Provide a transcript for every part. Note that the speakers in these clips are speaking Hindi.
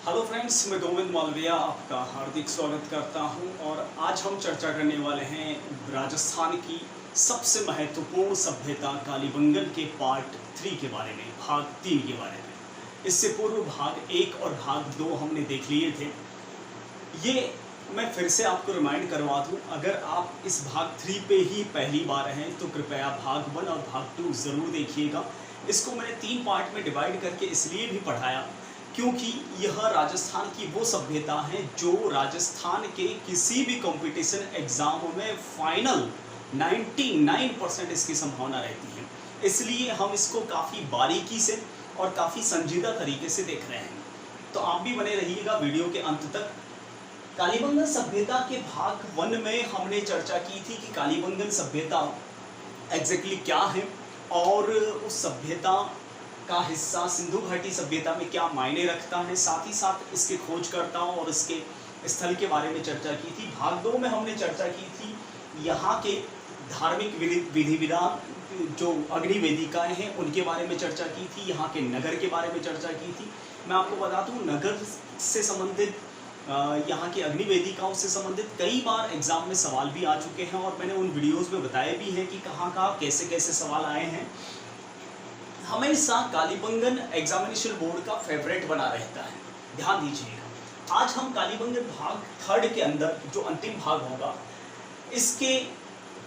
हेलो फ्रेंड्स, मैं गोविंद मालविया आपका हार्दिक स्वागत करता हूं और आज हम चर्चा करने वाले हैं राजस्थान की सबसे महत्वपूर्ण सभ्यता कालीबंगन के पार्ट 3 के बारे में, भाग 3 के बारे में। इससे पूर्व भाग 1 और भाग 2 हमने देख लिए थे। ये मैं फिर से आपको रिमाइंड करवा दूं, अगर आप इस भाग 3 पे ही पहली बार हैं तो कृपया भाग 1 और भाग 2 ज़रूर देखिएगा। इसको मैंने 3 पार्ट में डिवाइड करके इसलिए भी पढ़ाया क्योंकि यह राजस्थान की वो सभ्यता है जो राजस्थान के किसी भी कंपटीशन एग्जाम में फाइनल 99% इसकी संभावना रहती है। इसलिए हम इसको काफ़ी बारीकी से और काफ़ी संजीदा तरीके से देख रहे हैं, तो आप भी बने रहिएगा वीडियो के अंत तक। कालीबंगन सभ्यता के भाग 1 में हमने चर्चा की थी कि कालीबंगन सभ्यता एग्जैक्टली क्या है और उस सभ्यता का हिस्सा सिंधु घाटी सभ्यता में क्या मायने रखता है, साथ ही साथ इसके खोजकर्ताओं और इसके स्थल के बारे में चर्चा की थी। भाग 2 में हमने चर्चा की थी यहाँ के धार्मिक विधि विधान जो अग्नि वेदिकाएँ हैं उनके बारे में चर्चा की थी, यहाँ के नगर के बारे में चर्चा की थी। मैं आपको बता दूँ, नगर से संबंधित यहाँ की अग्नि वेदिकाओं से संबंधित कई बार एग्जाम में सवाल भी आ चुके हैं और मैंने उन वीडियोज़ में बताया भी है कि कहाँ कैसे कैसे सवाल आए हैं। हमेशा कालीबंगन एग्जामिनेशन बोर्ड का फेवरेट बना रहता है, ध्यान दीजिएगा। आज हम कालीबंगन भाग 3 के अंदर जो अंतिम भाग होगा, इसके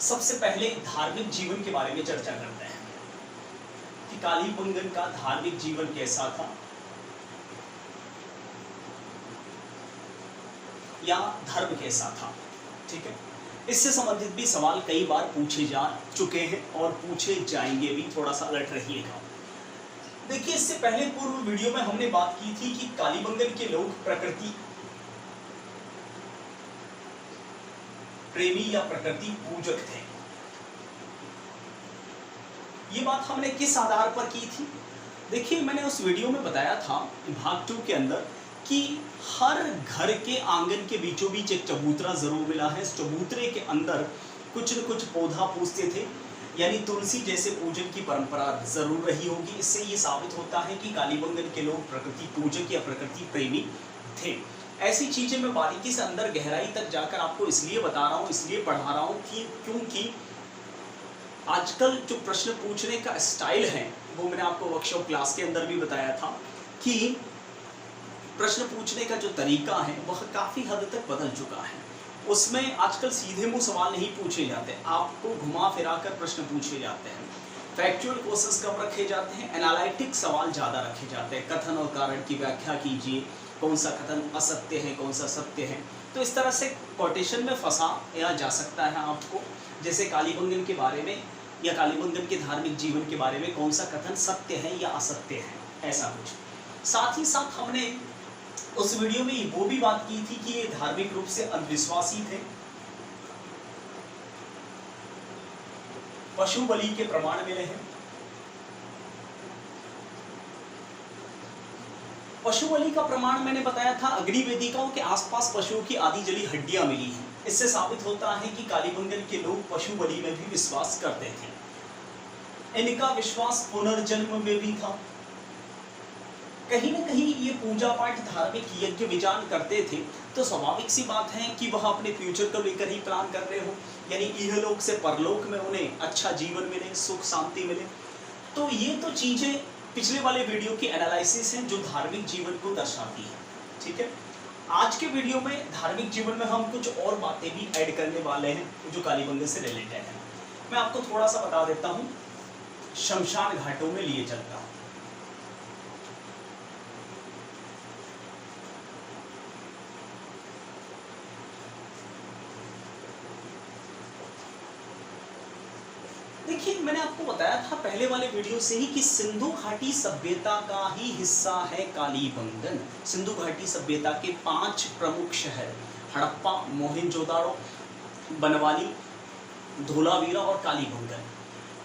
सबसे पहले धार्मिक जीवन के बारे में चर्चा करते हैं कि कालीबंगन का धार्मिक जीवन कैसा था या धर्म कैसा था। ठीक है, इससे संबंधित भी सवाल कई बार पूछे जा चुके हैं और पूछे जाएंगे भी, थोड़ा सा अलर्ट रहिएगा। देखिए, इससे पहले पूर्व वीडियो में हमने बात की थी कि कालीबंगन के लोग प्रकृति प्रेमी या प्रकृति पूजक थे। ये बात हमने किस आधार पर की थी? देखिए, मैंने उस वीडियो में बताया था भाग 2 के अंदर कि हर घर के आंगन के बीचों बीच एक चबूतरा जरूर मिला है। इस चबूतरे के अंदर कुछ न कुछ पौधा पूजते थे, यानी तुलसी जैसे पूजन की परंपरा जरूर रही होगी। इससे ये साबित होता है कि कालीबंगन के लोग प्रकृति पूजक या प्रकृति प्रेमी थे। ऐसी चीजें मैं बारीकी से अंदर गहराई तक जाकर आपको इसलिए बता रहा हूँ, इसलिए पढ़ा रहा हूँ कि क्योंकि आजकल जो प्रश्न पूछने का स्टाइल है वो मैंने आपको वर्कशॉप क्लास के अंदर भी बताया था कि प्रश्न पूछने का जो तरीका है वह काफ़ी हद तक बदल चुका है। उसमें आजकल सीधे मुंह सवाल नहीं पूछे जाते, आपको घुमा फिरा कर प्रश्न पूछे जाते हैं। फैक्चुअल क्वेश्चंस कम रखे जाते हैं, एनालिटिक सवाल ज़्यादा रखे जाते हैं। कथन और कारण की व्याख्या कीजिए, कौन सा कथन असत्य है, कौन सा सत्य है। तो इस तरह से कोटेशन में फंसाया जा सकता है आपको, जैसे कालीबंगन के बारे में या कालीबंगन के धार्मिक जीवन के बारे में कौन सा कथन सत्य है या असत्य है, ऐसा कुछ। साथ ही साथ हमने उस वीडियो में वो भी बात की थी कि ये धार्मिक रूप से अंधविश्वासी थे। पशु बलि के प्रमाण मिले हैं। पशु बलि का प्रमाण मैंने बताया था, अग्नि वेदिकाओं के आसपास पशुओं की आधी जली हड्डियां मिली हैं। इससे साबित होता है कि कालीबंगन के लोग पशु बलि में भी विश्वास करते थे। इनका विश्वास पुनर्जन्म में भी था। कहीं न कहीं ये पूजा पाठ धार्मिक यज्ञ विजान करते थे, तो स्वाभाविक सी बात है कि वह अपने फ्यूचर को लेकर ही प्लान कर रहे हो, यानी इहलोक से परलोक में उन्हें अच्छा जीवन मिले, सुख शांति मिले। तो ये तो चीजें पिछले वाले वीडियो की एनालिसिस हैं जो धार्मिक जीवन को दर्शाती है। ठीक है, आज के वीडियो में धार्मिक जीवन में हम कुछ और बातें भी ऐड करने वाले हैं जो कालीबंगन से रिलेटेड है। मैं आपको थोड़ा सा बता देता हूँ, शमशान घाटों में लिए चलता हूँ। देखिए, मैंने आपको बताया था पहले वाले वीडियो से ही कि सिंधु घाटी सभ्यता का ही हिस्सा है कालीबंगन। सिंधु घाटी सभ्यता के 5 प्रमुख शहर हड़प्पा, मोहनजोदाड़ो, बनवाली, धोलावीरा और कालीबंगन,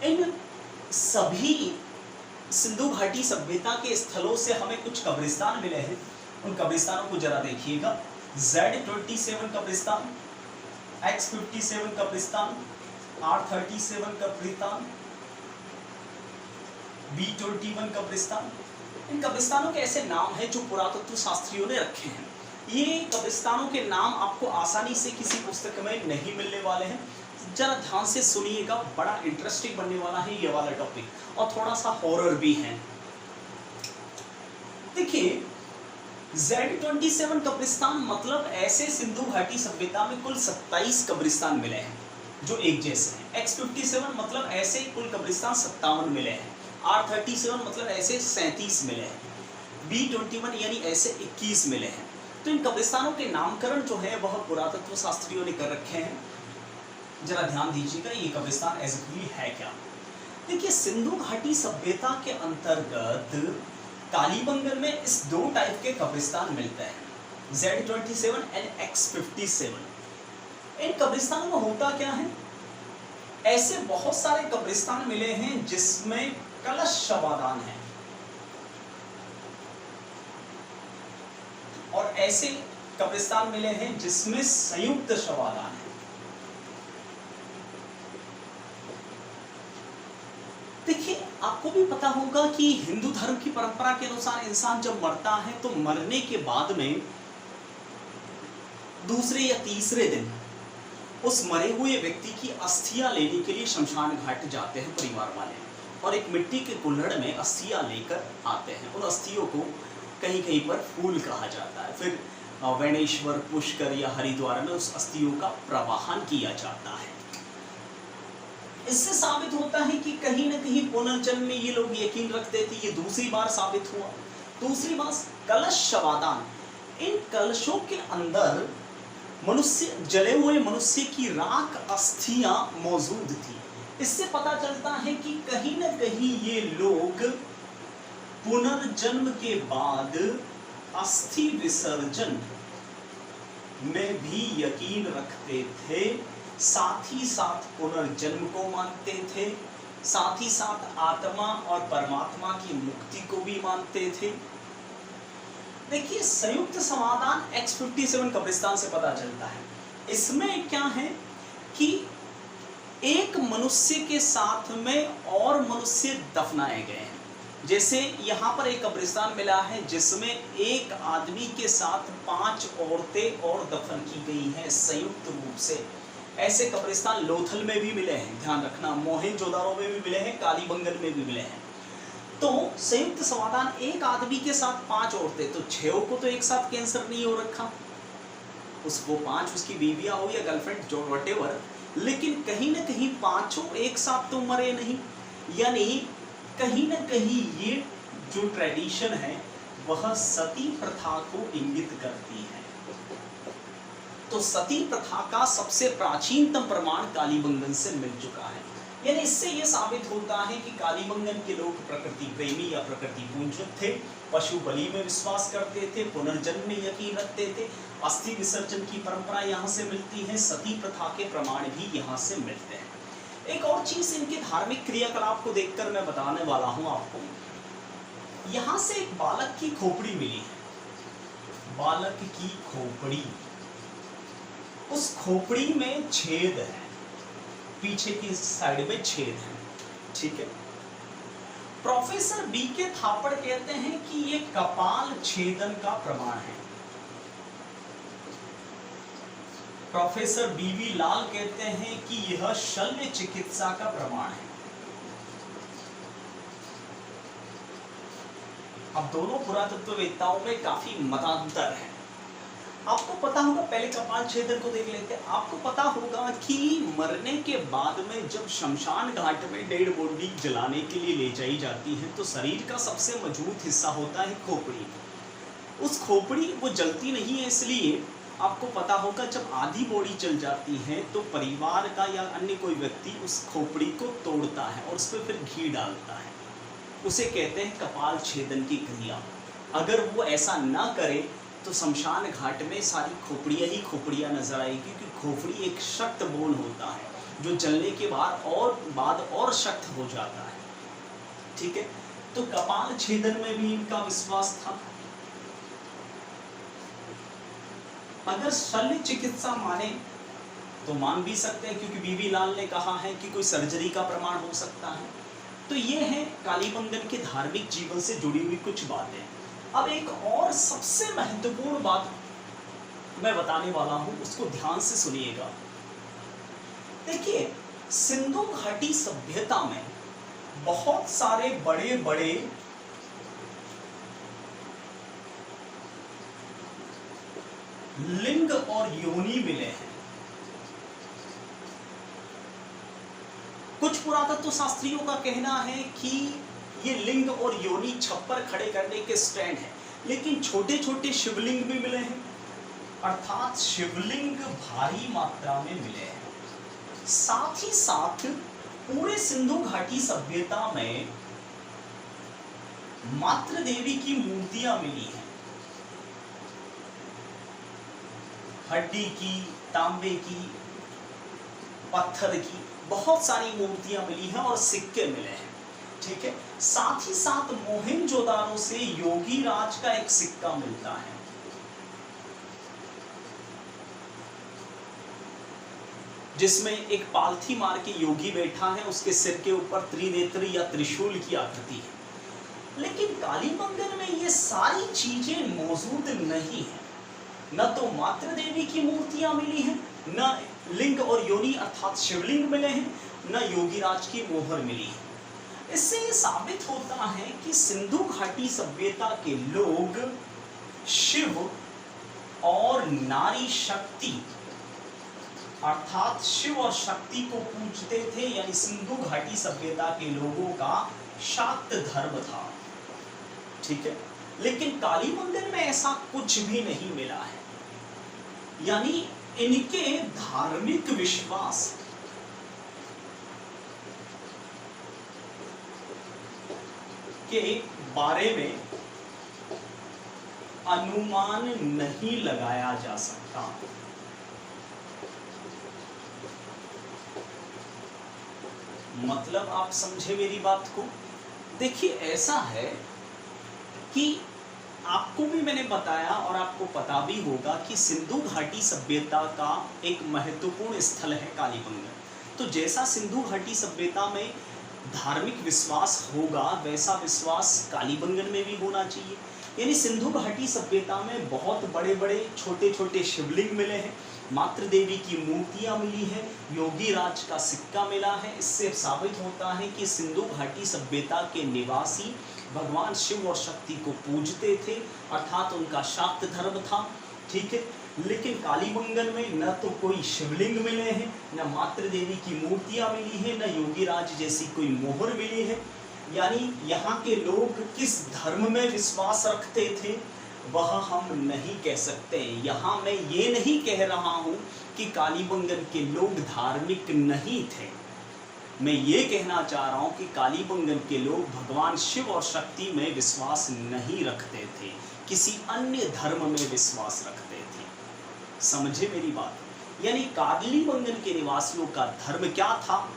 इन सभी सिंधु घाटी सभ्यता के स्थलों से हमें कुछ कब्रिस्तान मिले हैं। उन कब्रिस्तानों को जरा देखिएगा। Z27 कब्रिस्तान, X57 कब्रिस्तान, R37 कब्रिस्तान, B21 कब्रिस्तान, इन कब्रिस्तानों के ऐसे नाम हैं जो पुरातत्व शास्त्रियों ने रखे हैं। ये कब्रिस्तानों के नाम आपको आसानी से किसी पुस्तक में नहीं मिलने वाले हैं। जरा ध्यान से सुनिएगा, बड़ा इंटरेस्टिंग बनने वाला है ये वाला टॉपिक और थोड़ा सा हॉरर भी है। देखिए, Z27 कब्रिस्तान मतलब ऐसे सिंधु घाटी सभ्यता में कुल 27 कब्रिस्तान मिले हैं जो एक जैसे हैं। X57 मतलब ऐसे कुल कब्रिस्तान 57 मिले हैं। R37 मतलब ऐसे 37 मिले हैं। B21 यानी ऐसे 21 मिले हैं। तो इन कब्रिस्तानों के नामकरण जो है वह पुरातत्व शास्त्रियों ने कर रखे हैं। जरा ध्यान दीजिएगा ये कब्रिस्तान एग्जैक्टली है क्या। देखिए, सिंधु घाटी सभ्यता के अंतर्गत कालीबंगन में इस दो टाइप के कब्रिस्तान मिलते हैं, Z27 एंड X57। इन कब्रिस्तानों में होता क्या है, ऐसे बहुत सारे कब्रिस्तान मिले हैं जिसमें कलश शवादान है और ऐसे कब्रिस्तान मिले हैं जिसमें संयुक्त शवादान है। देखिए, आपको भी पता होगा कि हिंदू धर्म की परंपरा के अनुसार इंसान जब मरता है तो मरने के बाद में दूसरे या तीसरे दिन उस मरे हुए व्यक्ति की अस्थियां लेने के लिए शमशान घाट जाते हैं परिवार वाले, और एक मिट्टी के कुल्हड़ में अस्थियां लेकर आते हैं। उन अस्थियों को कहीं कहीं पर फूल कहा जाता है। फिर वैनेश्वर, पुष्कर या हरिद्वार में उस अस्थियों का प्रवाहन किया जाता है। इससे साबित होता है कि कहीं न कहीं पुनर्जन्म में ये लोग यकीन रखते थे। ये दूसरी बार साबित हुआ। दूसरी बात, कलश शवादान। इन कलशों के अंदर मनुष्य, जले हुए मनुष्य की राख अस्थियां मौजूद थी। इससे पता चलता है कि कहीं न कहीं ये लोग पुनर्जन्म के बाद अस्थि विसर्जन में भी यकीन रखते थे, साथ ही साथ पुनर्जन्म को मानते थे, साथ ही साथ आत्मा और परमात्मा की मुक्ति को भी मानते थे। देखिए, संयुक्त समाधान X57 कब्रिस्तान से पता चलता है। इसमें क्या है कि एक मनुष्य के साथ में और मनुष्य दफनाए गए हैं। जैसे यहाँ पर एक कब्रिस्तान मिला है जिसमें एक आदमी के साथ 5 औरतें और दफन की गई हैं संयुक्त रूप से। ऐसे कब्रिस्तान लोथल में भी मिले हैं, ध्यान रखना, मोहनजोदारो में भी मिले हैं, कालीबंगन में भी मिले हैं। तो संयुक्त समाधान, एक आदमी के साथ 5 औरतें, तो 6 को तो एक साथ कैंसर नहीं हो रखा, उसको 5 उसकी बीवियां हो या गर्लफ्रेंड जो व्हाटएवर, लेकिन कहीं ना कहीं 5 एक साथ तो मरे नहीं। यानी कहीं ना कहीं ये जो ट्रेडिशन है वह सती प्रथा को इंगित करती है। तो सती प्रथा का सबसे प्राचीनतम प्रमाण कालीबंगन से मिल चुका है। यानी इससे यह साबित होता है कि कालीबंगन के लोग प्रकृति प्रेमी या प्रकृति पूजक थे, पशु बलि में विश्वास करते थे, पुनर्जन्म में यकीन रखते थे। अस्थि विसर्जन की परंपरा यहाँ से मिलती है, सती प्रथा के प्रमाण भी यहाँ से मिलते हैं। एक और चीज इनके धार्मिक क्रियाकलाप को देखकर मैं बताने वाला हूँ आपको। यहाँ से एक बालक की खोपड़ी मिली है, बालक की खोपड़ी, उस खोपड़ी में छेद है, पीछे की साइड में छेद है, ठीक है। प्रोफेसर बी के थापड़ कहते हैं कि ये कपाल छेदन का प्रमाण है। प्रोफेसर बीवी लाल कहते हैं कि यह शल्य चिकित्सा का प्रमाण है। अब दोनों पुरातत्ववेत्ताओं में काफी मतांतर है। आपको पता होगा, पहले कपाल छेदन को देख लेते हैं। आपको पता होगा कि मरने के बाद में जब शमशान घाट में डेड बॉडी जलाने के लिए ले जाई जाती है तो शरीर का सबसे मजबूत हिस्सा होता है खोपड़ी। उस खोपड़ी वो जलती नहीं है, इसलिए आपको पता होगा जब आधी बॉडी जल जाती है तो परिवार का या अन्य कोई व्यक्ति उस खोपड़ी को तोड़ता है और उस पर फिर घी डालता है। उसे कहते हैं कपाल छेदन की क्रिया। अगर वो ऐसा ना करे तो शमशान घाट में सारी खोपड़ियाँ ही खोपड़ियाँ नजर आएगी, क्योंकि खोपड़ी एक शक्त बोन होता है जो जलने के बाद और शक्त हो जाता है, ठीक है। तो कपाल छेदन में भी इनका विश्वास था। अगर शल्य चिकित्सा माने तो मान भी सकते हैं, क्योंकि बीवी लाल ने कहा है कि कोई सर्जरी का प्रमाण हो सकता है। तो ये है कालीबंगन के धार्मिक जीवन से जुड़ी हुई कुछ बातें। अब एक और सबसे महत्वपूर्ण बात मैं बताने वाला हूं, उसको ध्यान से सुनिएगा। देखिए, सिंधु घाटी सभ्यता में बहुत सारे बड़े बड़े लिंग और योनि मिले हैं। कुछ पुरातत्व शास्त्रियों का कहना है कि ये लिंग और योनि छप्पर खड़े करने के स्टैंड हैं, लेकिन छोटे छोटे शिवलिंग भी मिले हैं, अर्थात शिवलिंग भारी मात्रा में मिले हैं। साथ ही साथ पूरे सिंधु घाटी सभ्यता में मातृ देवी की मूर्तियां मिली हैं, हड्डी की, तांबे की, पत्थर की, बहुत सारी मूर्तियां मिली हैं और सिक्के मिले हैं। ठीक है, साथ ही साथ मोहनजोदारो से योगी राज का एक सिक्का मिलता है। जिसमें एक पालथी मार के योगी बैठा है, उसके सिर के ऊपर त्रिनेत्र या त्रिशूल की आकृति है। लेकिन कालीबंगन में ये सारी चीजें मौजूद नहीं है। न तो मातृ देवी की मूर्तियां मिली हैं, न लिंग और योनि अर्थात शिवलिंग मिले हैं, न योगीराज की मोहर मिली है। इससे ये साबित होता है कि सिंधु घाटी सभ्यता के लोग शिव और नारी शक्ति अर्थात शिव और शक्ति को पूजते थे, यानी सिंधु घाटी सभ्यता के लोगों का शाक्त धर्म था। ठीक है, लेकिन कालीबंगन में ऐसा कुछ भी नहीं मिला है। यानी इनके धार्मिक विश्वास के बारे में अनुमान नहीं लगाया जा सकता। मतलब आप समझे मेरी बात को। देखिए, ऐसा है कि आपको भी मैंने बताया और आपको पता भी होगा कि सिंधु घाटी सभ्यता का एक महत्वपूर्ण स्थल है कालीबंगन। तो जैसा सिंधु घाटी सभ्यता में धार्मिक विश्वास होगा, वैसा विश्वास कालीबंगन में भी होना चाहिए। यानी सिंधु घाटी सभ्यता में बहुत बड़े बड़े छोटे छोटे शिवलिंग मिले हैं, मातृ देवी की मूर्तियां मिली हैं, योगी राज का सिक्का मिला है। इससे साबित होता है कि सिंधु घाटी सभ्यता के निवासी भगवान शिव और शक्ति को पूजते थे, अर्थात उनका शाक्त धर्म था। ठीक है, लेकिन कालीबंगन में न तो कोई शिवलिंग मिले हैं, न मातृ देवी की मूर्तियां मिली हैं, न योगीराज जैसी कोई मोहर मिली है। यानी यहाँ के लोग किस धर्म में विश्वास रखते थे वह हम नहीं कह सकते। यहाँ मैं ये नहीं कह रहा हूँ कि कालीबंगन के लोग धार्मिक नहीं थे। मैं ये कहना चाह रहा हूँ कि कालीबंगन के लोग भगवान शिव और शक्ति में विश्वास नहीं रखते थे, किसी अन्य धर्म में विश्वास रखते थे। समझे मेरी बात? यानी कालीबंगन के निवासियों का धर्म क्या था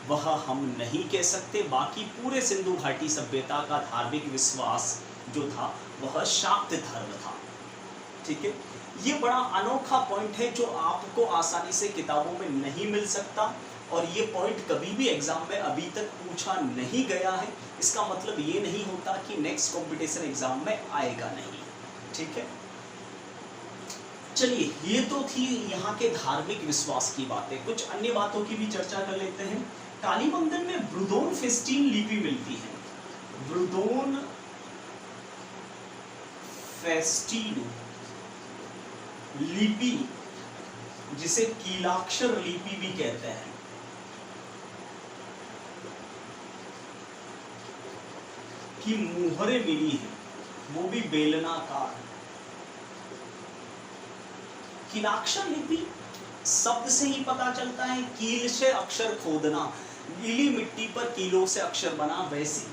वह हम नहीं कह सकते। बाकी पूरे सिंधु घाटी सभ्यता का धार्मिक विश्वास जो था वह शाक्त धर्म था। ठीक है, ये बड़ा अनोखा पॉइंट है जो आपको आसानी से किताबों में नहीं मिल सकता, और ये पॉइंट कभी भी एग्जाम में अभी तक पूछा नहीं गया है। इसका मतलब ये नहीं होता कि नेक्स्ट कंपटीशन एग्जाम में आएगा नहीं। ठीक है, चलिए, ये तो थी यहाँ के धार्मिक विश्वास की बातें। कुछ अन्य बातों की भी चर्चा कर लेते हैं। कालीबंगन में ब्रुदोन फेस्टीन लिपि मिलती है। ब्रुदोन फेस्टीन लिपि, जिसे कीलाक्षर लिपि भी कहते हैं, की मुहरें मिली हैं, वो भी बेलनाकार। कीलाक्षर लिपि शब्द से ही पता चलता है, कील से अक्षर खोदना, गीली मिट्टी पर कीलों से अक्षर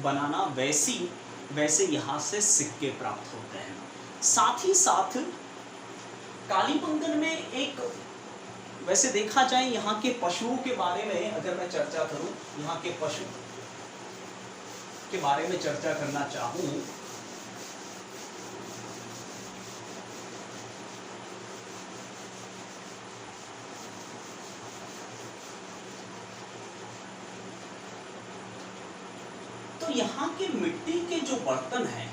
बनाना, वैसे यहाँ से सिक्के प्राप्त होते हैं। साथ ही साथ कालीबंगन में एक, वैसे देखा जाए यहाँ के पशुओं के बारे में अगर मैं चर्चा करूं, यहाँ के पशु के बारे में चर्चा करना चाहूं, यहाँ के मिट्टी के जो बर्तन हैं,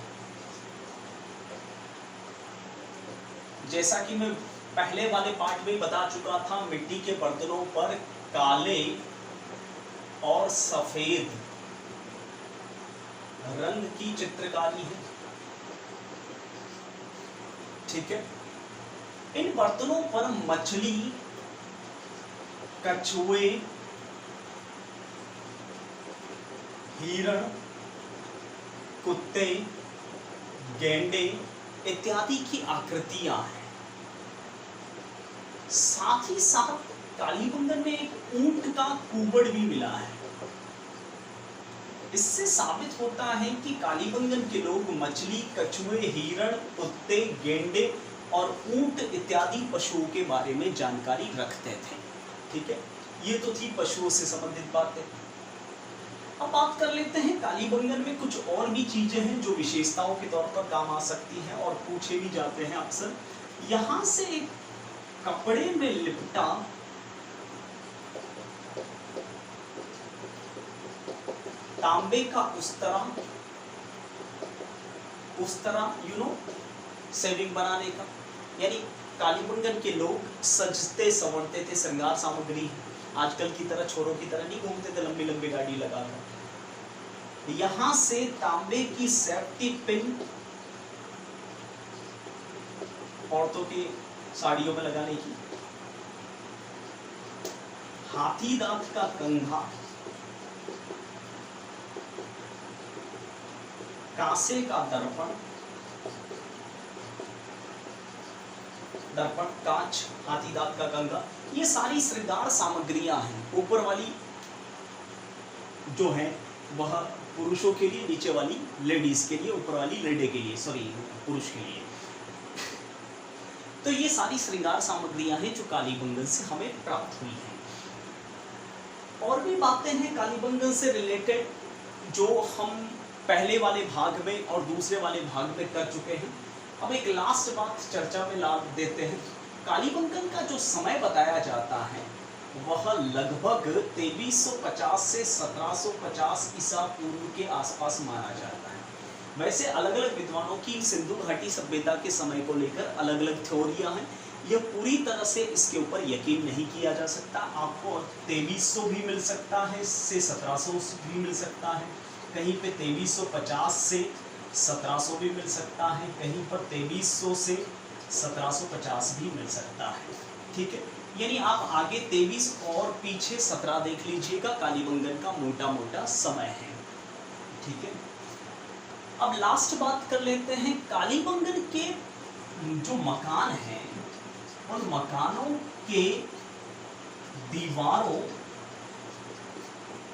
जैसा कि मैं पहले वाले पार्ट में बता चुका था, मिट्टी के बर्तनों पर काले और सफेद रंग की चित्रकारी है। ठीक है, इन बर्तनों पर मछली, कछुए, हिरण, कुत्ते, गैंडे इत्यादि की आकृतियां हैं। साथ ही साथ कालीबंगन में एक ऊंट का कुबड़ भी मिला है। इससे साबित होता है कि कालीबंगन के लोग मछली, कछुए, हिरण, कुत्ते, गेंडे और ऊंट इत्यादि पशुओं के बारे में जानकारी रखते थे। ठीक है, ये तो थी पशुओं से संबंधित बातें। अब बात कर लेते हैं कालीबंगन में कुछ और भी चीजें हैं जो विशेषताओं के तौर पर काम आ सकती हैं और पूछे भी जाते हैं अक्सर। यहां से एक कपड़े में लिपटा तांबे का उस्तरा सेविंग बनाने का, यानी कालीबंगन के लोग सजते संवरते थे, श्रृंगार सामग्री आजकल की तरह छोरों की तरह नहीं घूमते थे लंबी लंबी गाड़ी लगाकर। यहां से तांबे की सेफ्टी पिन औरतों की साड़ियों में लगाने की, हाथी दांत का कंघा, कांसे का दर्पण, कांच, हाथी दांत का कंघा, ये सारी श्रृंगार सामग्रियां हैं। ऊपर वाली जो है वह पुरुषों के लिए, नीचे वाली लेडीज के लिए, ऊपर वाली लेडे के लिए, सॉरी पुरुष के लिए। तो ये सारी श्रृंगार सामग्रियां हैं जो कालीबंगन से हमें प्राप्त हुई हैं। और भी बातें हैं कालीबंगन से रिलेटेड जो हम पहले वाले भाग में और दूसरे वाले भाग में कर चुके हैं। अब एक लास्ट बात चर्चा में ला देते हैं। कालीबंगन का जो समय बताया जाता है वह लगभग 2350 से 1750 ईसा पूर्व के आसपास माना जाता है। वैसे अलग अलग विद्वानों की सिंधु घाटी सभ्यता के समय को लेकर अलग अलग थ्योरियां हैं। यह पूरी तरह से इसके ऊपर यकीन नहीं किया जा सकता। आपको 2300 भी मिल सकता है, से 1700 भी मिल सकता है, कहीं पे 2350 से 1700 भी मिल सकता है, कहीं पर 2300 से 1750 भी मिल सकता है। ठीक है, यानी आप आगे 23 और पीछे 17 देख लीजिएगा, कालीबंगन का मोटा मोटा समय है। ठीक है, अब लास्ट बात कर लेते हैं। कालीबंगन के जो मकान हैं उन मकानों के दीवारों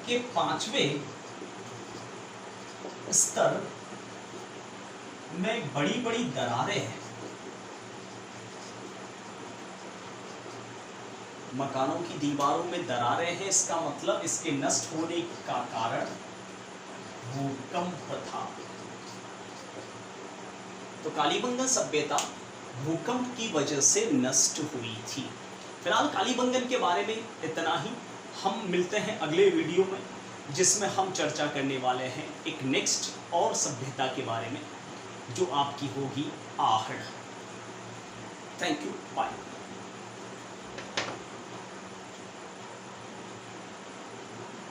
के 5वें स्तर में बड़ी बड़ी दरारें हैं। मकानों की दीवारों में दरारें हैं, इसका मतलब इसके नष्ट होने का कारण भूकंप था। तो कालीबंगन सभ्यता भूकंप की वजह से नष्ट हुई थी। फिलहाल कालीबंगन के बारे में इतना ही। हम मिलते हैं अगले वीडियो में जिसमें हम चर्चा करने वाले हैं एक नेक्स्ट और सभ्यता के बारे में जो आपकी होगी आहड़। Thank you, bye.